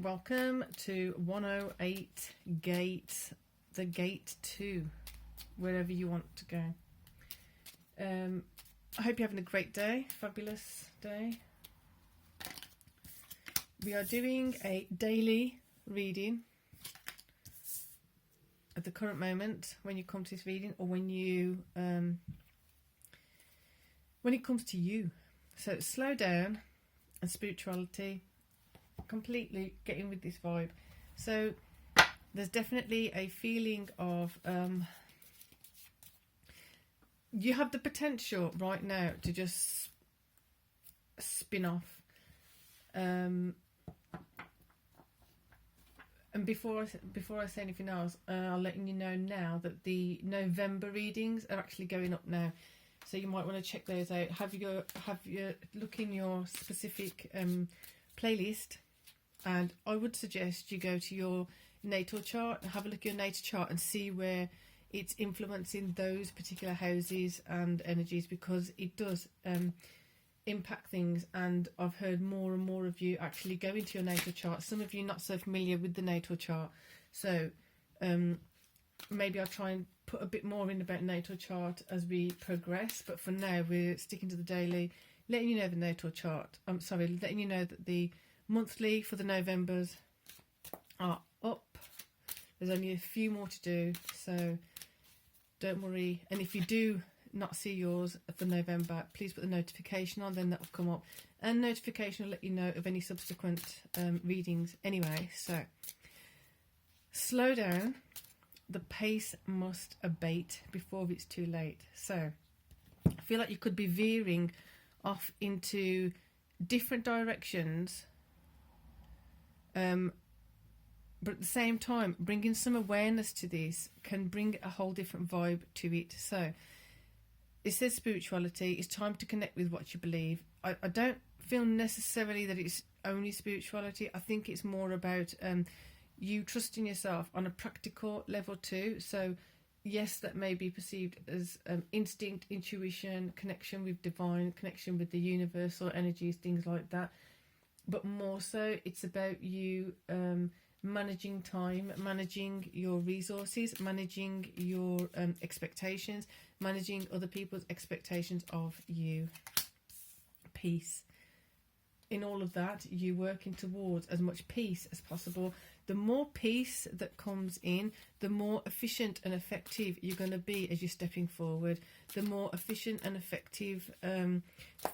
Welcome to 108 Gate, the Gate 2, wherever you want to go. I hope you're having a great day, fabulous day. We are doing a daily reading at the current moment when you come to this reading, or when you when it comes to you. So slow down and spirituality, completely get in with this vibe. So there's definitely a feeling of you have the potential right now to just spin off, and before I say anything else, I'll let you know now that the November readings are actually going up now, so you might want to check those out. Have your look in your specific playlist, and I would suggest you go to your natal chart and have a look at your natal chart and see where it's influencing those particular houses and energies, because it does impact things. And I've heard more and more of you actually go into your natal chart. Some of you not so familiar with the natal chart, so maybe I'll try and put a bit more in about natal chart as we progress, but for now we're sticking to the daily, letting you know the natal chart. I'm sorry, letting you know that the monthly for the Novembers are up. There's only a few more to do, so don't worry. And if you do not see yours for November, please put the notification on, then that will come up, and notification will let you know of any subsequent readings anyway. So slow down, the pace must abate before it's too late. So I feel like you could be veering off into different directions, but at the same time bringing some awareness to this can bring a whole different vibe to it. So it says spirituality, it's time to connect with what you believe. I don't feel necessarily that it's only spirituality. I think it's more about you trusting yourself on a practical level too. So yes, that may be perceived as instinct, intuition, connection with divine, connection with the universal energies, things like that. But more so, it's about you managing time, managing your resources, managing your expectations, managing other people's expectations of you. Peace. In all of that, you working towards as much peace as possible. The more peace that comes in, the more efficient and effective you're going to be as you're stepping forward. The more efficient and effective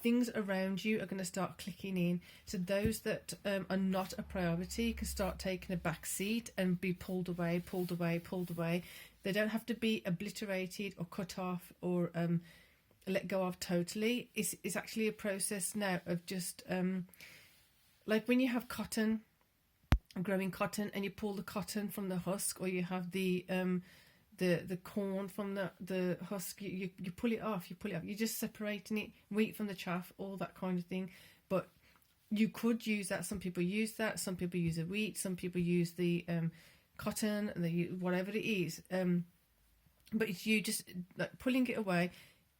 things around you are going to start clicking in. So those that are not a priority can start taking a back seat and be pulled away, pulled away, pulled away. They don't have to be obliterated or cut off or let go of totally. It's actually a process now of just like when you have cotton, growing cotton, and you pull the cotton from the husk, or you have the corn from the husk, you pull it off, you're just separating it, wheat from the chaff, all that kind of thing. But you could use that. Some people use that, some people use the wheat, some people use the cotton, whatever it is, but it's you just like pulling it away.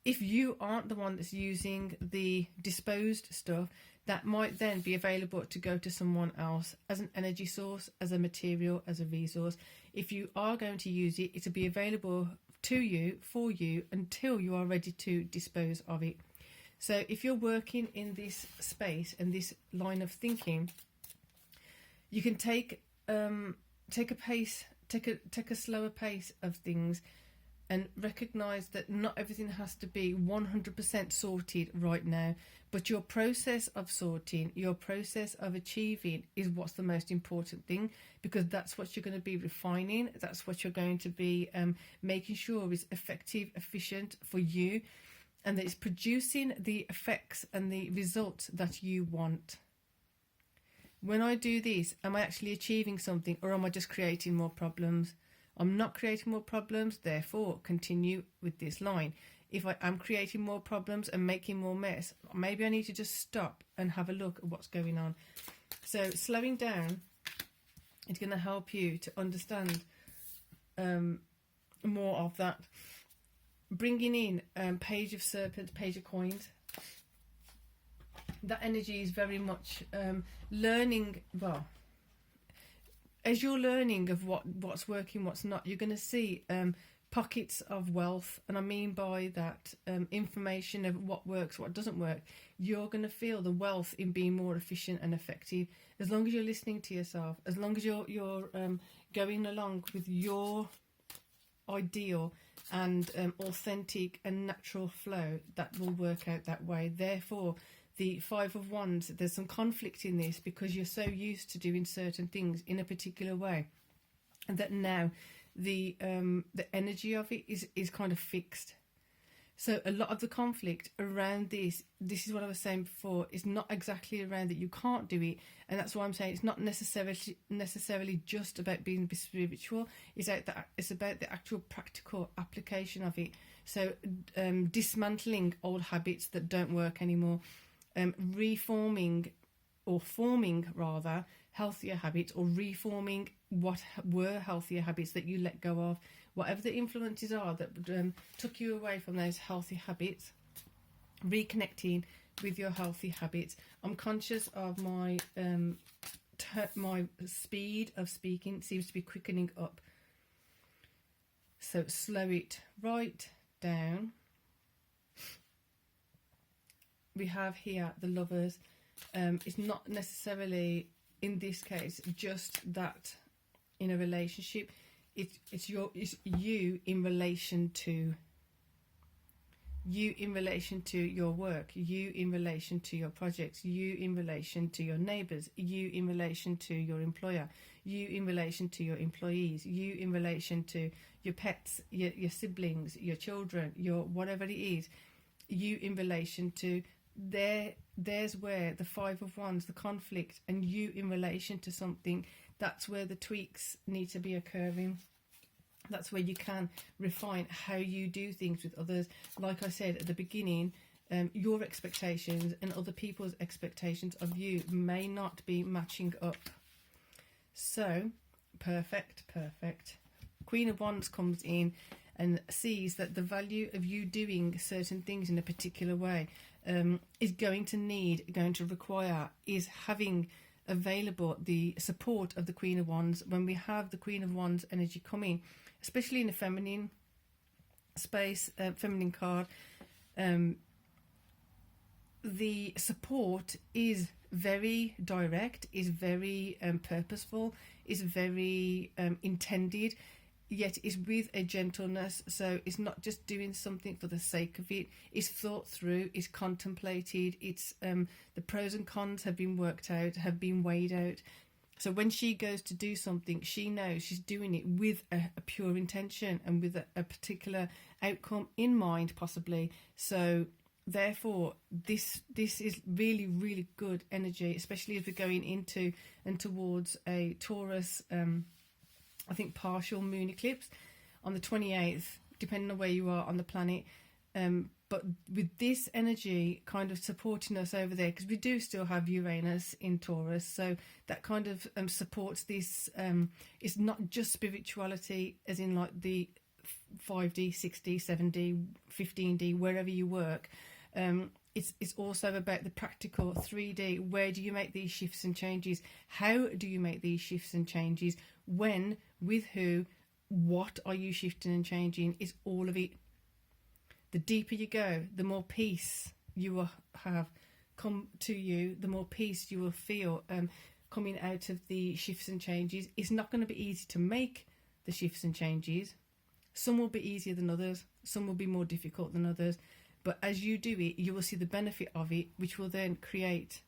If you aren't the one that's using the disposed stuff, that might then be available to go to someone else as an energy source, as a material, as a resource. If you are going to use it, it'll be available to you, for you, until you are ready to dispose of it. So if you're working in this space and this line of thinking, you can take a slower pace of things, and recognise that not everything has to be 100% sorted right now, but your process of sorting, your process of achieving is what's the most important thing, because that's what you're going to be refining, that's what you're going to be making sure is effective, efficient for you, and that it's producing the effects and the results that you want. When I do this, am I actually achieving something, or am I just creating more problems? I'm not creating more problems, therefore continue with this line. If I am creating more problems and making more mess, maybe I need to just stop and have a look at what's going on. So slowing down is going to help you to understand more of that. Bringing in Page of Serpents, Page of Coins. That energy is very much learning, well, as you're learning of what's working, what's not, you're going to see pockets of wealth. And I mean by that, information of what works, what doesn't work. You're going to feel the wealth in being more efficient and effective. As long as you're listening to yourself, as long as you're going along with your ideal and authentic and natural flow, that will work out that way. Therefore, the Five of Wands, there's some conflict in this because you're so used to doing certain things in a particular way, and that now the energy of it is kind of fixed. So a lot of the conflict around this is what I was saying before, is not exactly around that you can't do it, and that's why I'm saying it's not necessarily just about being spiritual. It's about the actual practical application of it. So dismantling old habits that don't work anymore, reforming or forming rather healthier habits, or reforming what were healthier habits that you let go of. Whatever the influences are that took you away from those healthy habits, reconnecting with your healthy habits. I'm conscious of my my speed of speaking seems to be quickening up, so slow it right down. We have here the Lovers. It's not necessarily in this case just that in a relationship. It's you in relation to your work, you in relation to your projects, you in relation to your neighbours, you in relation to your employer, you in relation to your employees, you in relation to your pets, your siblings, your children, your whatever it is, you in relation to there's where the Five of Wands, the conflict, and you in relation to something, that's where the tweaks need to be occurring. That's where you can refine how you do things with others. Like I said at the beginning, your expectations and other people's expectations of you may not be matching up. So, perfect. Queen of Wands comes in and sees that the value of you doing certain things in a particular way is going to require, is having available the support of the Queen of Wands. When we have the Queen of Wands energy coming, especially in the feminine space, feminine card, the support is very direct, is very purposeful, is very intended, yet is with a gentleness. So it's not just doing something for the sake of it. It's thought through, it's contemplated, it's the pros and cons have been worked out, have been weighed out. So when she goes to do something, she knows she's doing it with a pure intention and with a particular outcome in mind, possibly. So therefore, this is really, really good energy, especially as we're going into and towards a Taurus, I think, partial moon eclipse on the 28th, depending on where you are on the planet. But with this energy kind of supporting us over there, because we do still have Uranus in Taurus, so that kind of supports this. It's not just spirituality, as in like the 5D, 6D, 7D, 15D, wherever you work. It's also about the practical 3D. Where do you make these shifts and changes? How do you make these shifts and changes? When, with who, what are you shifting and changing? It's all of it. The deeper you go, the more peace you will have come to you, the more peace you will feel coming out of the shifts and changes. It's not going to be easy to make the shifts and changes. Some will be easier than others. Some will be more difficult than others. But as you do it, you will see the benefit of it, which will then create,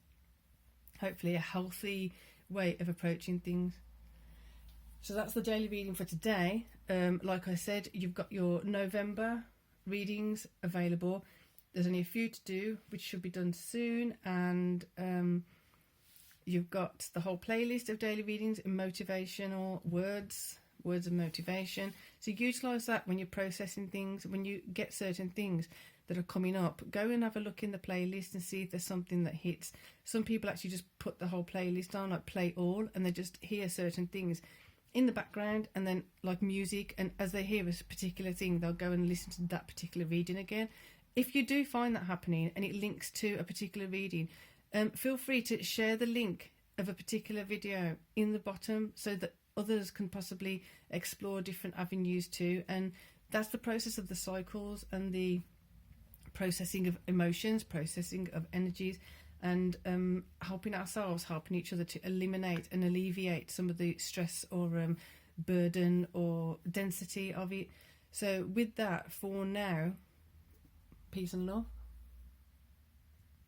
hopefully, a healthy way of approaching things. So that's the daily reading for today. Like I said, you've got your November readings available. There's only a few to do, which should be done soon. And you've got the whole playlist of daily readings and motivational words of motivation. So utilise that when you're processing things, when you get certain things that are coming up. Go and have a look in the playlist and see if there's something that hits. Some people actually just put the whole playlist on, like play all, and they just hear certain things in the background, and then like music, and as they hear a particular thing, they'll go and listen to that particular reading again. If you do find that happening and it links to a particular reading, feel free to share the link of a particular video in the bottom so that others can possibly explore different avenues too. And that's the process of the cycles and the processing of emotions, processing of energies, and helping ourselves, helping each other to eliminate and alleviate some of the stress or burden or density of it. So with that, for now, peace and love.